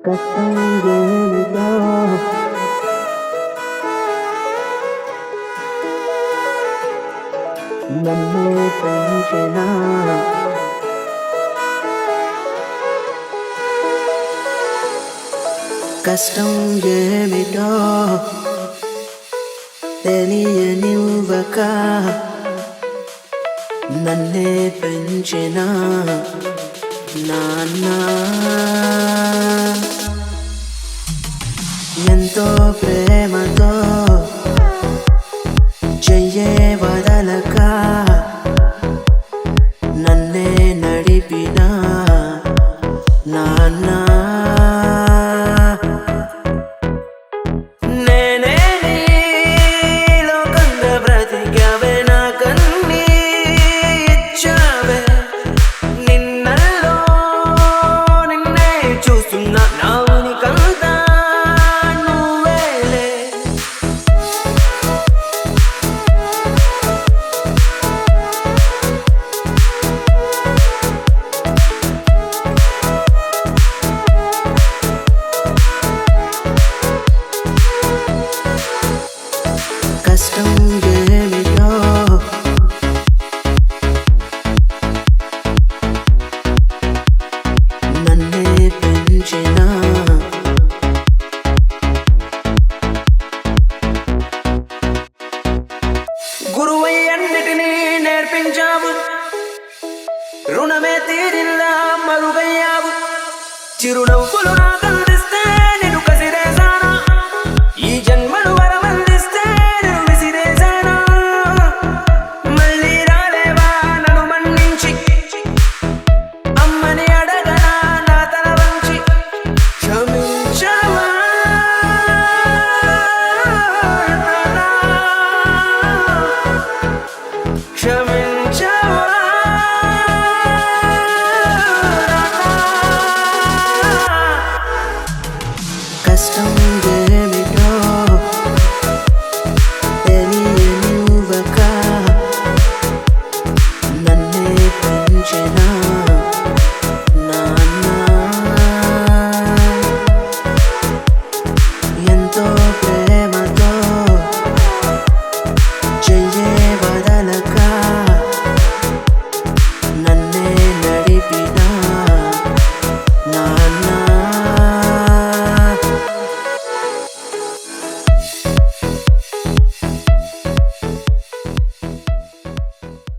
కష్టంగేమిటో నన్నే పెంచిన కష్టం ఏమిటో తెలియనివ్వక నన్నే పెంచిన నాన్న ఎంతో ప్రేమతో చెయ్యే వదలక నన్నే నడిపిన నాన్న నేనే నీ లోకంగా బ్రతికావే నాకన్నీ ఇచ్చావే నిన్నల్లో నిన్నే చూస్తున్నా నా ఉనికంతా నువ్వేలే కష్టం ఏమిటో నన్నే పెంచిన గురువై అన్నిటినీ నేర్పించావు రుణమే తీరిల్లా మరుగయ్యావు చిరునవ్వులు నాకందిస్తే నేను కసిరేసానా ఈ జన్మను వరమందిస్తే నేను విసిరేసానా మళ్ళీ రాలేవా నన్ను మన్నించి అమ్మని అడగనా నా తల వంచి క్షమించవా క్షమించవా